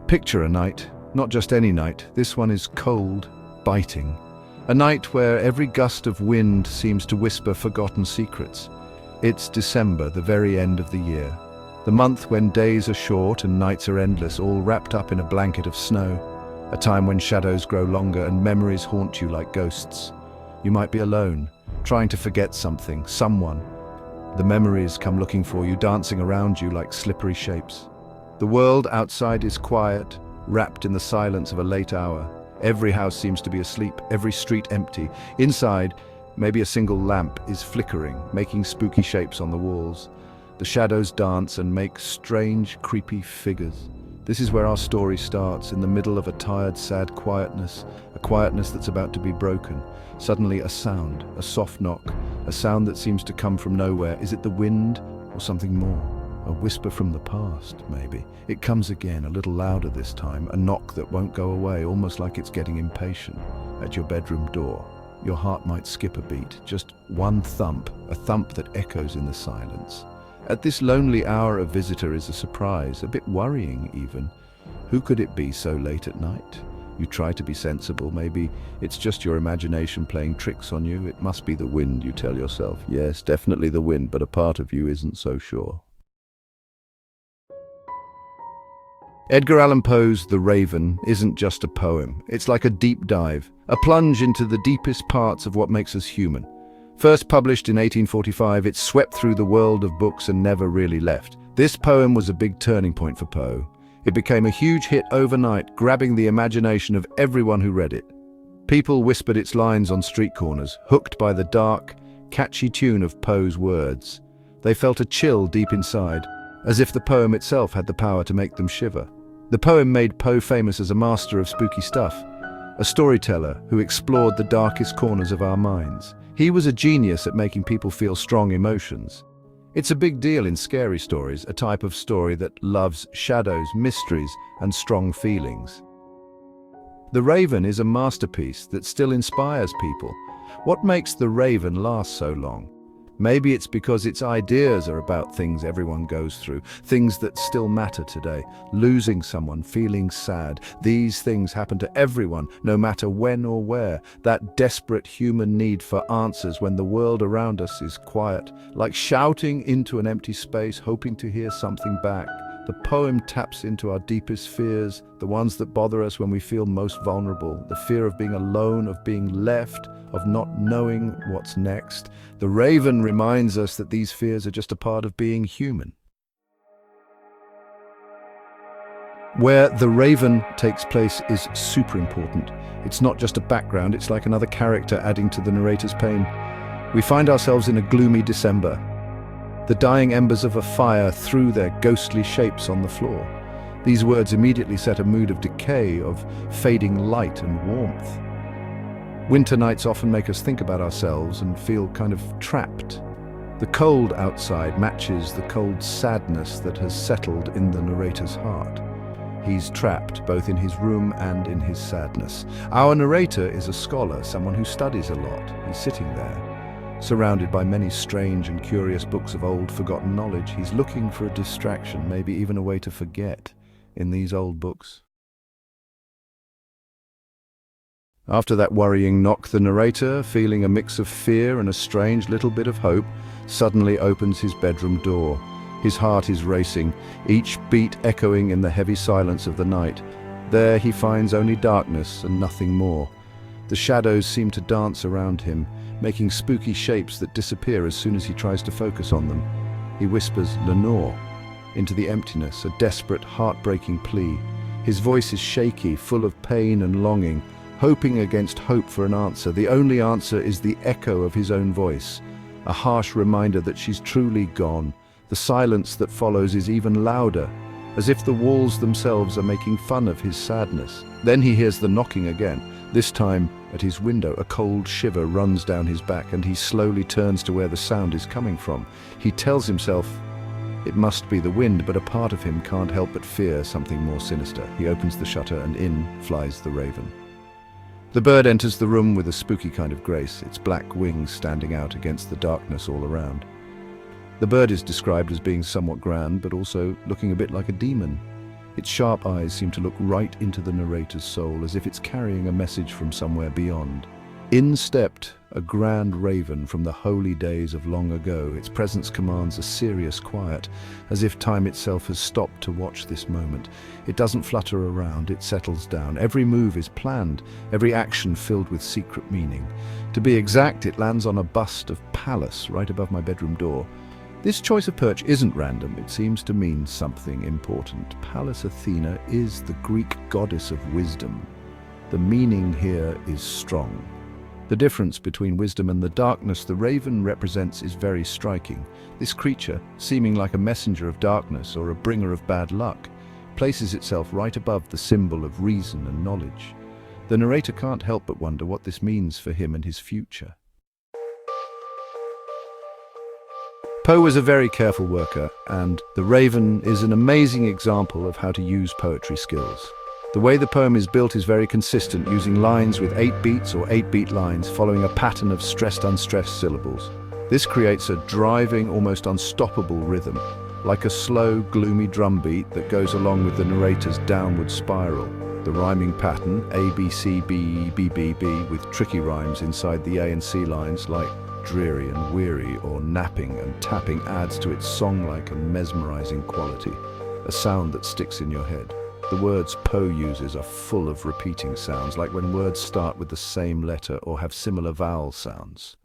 Picture a night, not just any night. This one is cold, biting. A night where every gust of wind seems to whisper forgotten secrets. It's December, the very end of the year. The month when days are short and nights are endless, all wrapped up in a blanket of snow. A time when shadows grow longer and memories haunt you like ghosts. You might be alone, trying to forget something, someone. The memories come looking for you, dancing around you like slippery shapes. The world outside is quiet, wrapped in the silence of a late hour. Every house seems to be asleep, every street empty. Inside, maybe a single lamp is flickering, making spooky shapes on the walls. The shadows dance and make strange, creepy figures. This is where our story starts, in the middle of a tired, sad quietness, a quietness that's about to be broken. Suddenly a sound, a soft knock, a sound that seems to come from nowhere. Is it the wind or something more? A whisper from the past, maybe. It comes again, a little louder this time, a knock that won't go away, almost like it's getting impatient. At your bedroom door, your heart might skip a beat, just one thump, a thump that echoes in the silence. At this lonely hour, a visitor is a surprise, a bit worrying even. Who could it be so late at night? You try to be sensible, maybe it's just your imagination playing tricks on you. It must be the wind, you tell yourself. Yes, definitely the wind, but a part of you isn't so sure. Edgar Allan Poe's The Raven isn't just a poem. It's like a deep dive, a plunge into the deepest parts of what makes us human. First published in 1845, it swept through the world of books and never really left. This poem was a big turning point for Poe. It became a huge hit overnight, grabbing the imagination of everyone who read it. People whispered its lines on street corners, hooked by the dark, catchy tune of Poe's words. They felt a chill deep inside, as if the poem itself had the power to make them shiver. The poem made Poe famous as a master of spooky stuff, a storyteller who explored the darkest corners of our minds. He was a genius at making people feel strong emotions. It's a big deal in scary stories, a type of story that loves shadows, mysteries, and strong feelings. The Raven is a masterpiece that still inspires people. What makes The Raven last so long? Maybe it's because its ideas are about things everyone goes through, things that still matter today. Losing someone, feeling sad. These things happen to everyone, no matter when or where. That desperate human need for answers when the world around us is quiet, like shouting into an empty space, hoping to hear something back. The poem taps into our deepest fears, the ones that bother us when we feel most vulnerable. The fear of being alone, of being left, of not knowing what's next. The Raven reminds us that these fears are just a part of being human. Where The Raven takes place is super important. It's not just a background, it's like another character adding to the narrator's pain. We find ourselves in a gloomy December. The dying embers of a fire threw their ghostly shapes on the floor. These words immediately set a mood of decay, of fading light and warmth. Winter nights often make us think about ourselves and feel kind of trapped. The cold outside matches the cold sadness that has settled in the narrator's heart. He's trapped both in his room and in his sadness. Our narrator is a scholar, someone who studies a lot. He's sitting there, surrounded by many strange and curious books of old forgotten knowledge. He's looking for a distraction, maybe even a way to forget in these old books. After that worrying knock, the narrator, feeling a mix of fear and a strange little bit of hope, suddenly opens his bedroom door. His heart is racing, each beat echoing in the heavy silence of the night. There he finds only darkness and nothing more. The shadows seem to dance around him, making spooky shapes that disappear as soon as he tries to focus on them. He whispers "Lenore" into the emptiness, a desperate, heartbreaking plea. His voice is shaky, full of pain and longing, hoping against hope for an answer. The only answer is the echo of his own voice, a harsh reminder that she's truly gone. The silence that follows is even louder, as if the walls themselves are making fun of his sadness. Then he hears the knocking again, this time at his window. A cold shiver runs down his back and he slowly turns to where the sound is coming from. He tells himself it must be the wind, but a part of him can't help but fear something more sinister. He opens the shutter and in flies the raven. The bird enters the room with a spooky kind of grace, its black wings standing out against the darkness all around. The bird is described as being somewhat grand, but also looking a bit like a demon. Its sharp eyes seem to look right into the narrator's soul, as if it's carrying a message from somewhere beyond. In stepped a grand raven from the holy days of long ago. Its presence commands a serious quiet, as if time itself has stopped to watch this moment. It doesn't flutter around, it settles down. Every move is planned, every action filled with secret meaning. To be exact, it lands on a bust of Pallas right above my bedroom door. This choice of perch isn't random, it seems to mean something important. Pallas Athena is the Greek goddess of wisdom. The meaning here is strong. The difference between wisdom and the darkness the raven represents is very striking. This creature, seeming like a messenger of darkness or a bringer of bad luck, places itself right above the symbol of reason and knowledge. The narrator can't help but wonder what this means for him and his future. Poe was a very careful worker, and The Raven is an amazing example of how to use poetry skills. The way the poem is built is very consistent, using lines with 8 beats or 8-beat lines, following a pattern of stressed-unstressed syllables. This creates a driving, almost unstoppable rhythm, like a slow, gloomy drum beat that goes along with the narrator's downward spiral. The rhyming pattern, A, B, C, B, E, B, B, B, with tricky rhymes inside the A and C lines, like dreary and weary or napping and tapping, adds to its song-like and mesmerizing quality, a sound that sticks in your head. The words Poe uses are full of repeating sounds, like when words start with the same letter or have similar vowel sounds.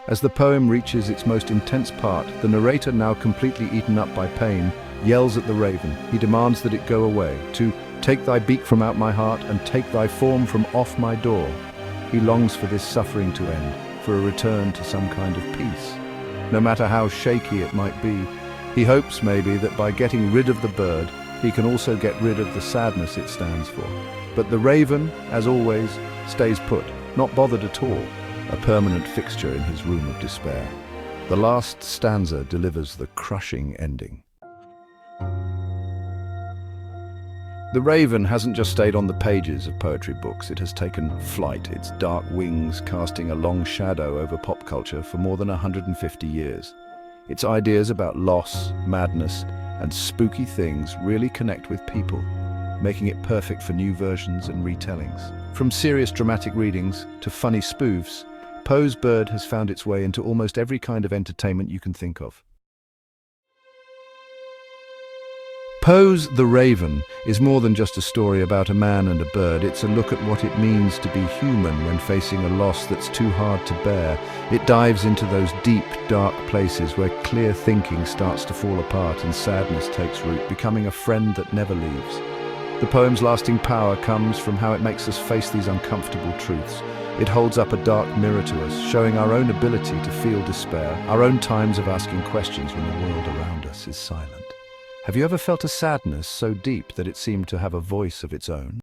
As the poem reaches its most intense part, the narrator, now completely eaten up by pain, yells at the raven. He demands that it go away, to take thy beak from out my heart and take thy form from off my door. He longs for this suffering to end, for a return to some kind of peace. No matter how shaky it might be, he hopes maybe that by getting rid of the bird, he can also get rid of the sadness it stands for. But the raven, as always, stays put, not bothered at all, a permanent fixture in his room of despair. The last stanza delivers the crushing ending. The raven hasn't just stayed on the pages of poetry books, it has taken flight, its dark wings casting a long shadow over pop culture for more than 150 years. Its ideas about loss, madness, and spooky things really connect with people, making it perfect for new versions and retellings. From serious dramatic readings to funny spoofs, Poe's bird has found its way into almost every kind of entertainment you can think of. Poe's The Raven is more than just a story about a man and a bird. It's a look at what it means to be human when facing a loss that's too hard to bear. It dives into those deep, dark places where clear thinking starts to fall apart and sadness takes root, becoming a friend that never leaves. The poem's lasting power comes from how it makes us face these uncomfortable truths. It holds up a dark mirror to us, showing our own ability to feel despair, our own times of asking questions when the world around us is silent. Have you ever felt a sadness so deep that it seemed to have a voice of its own?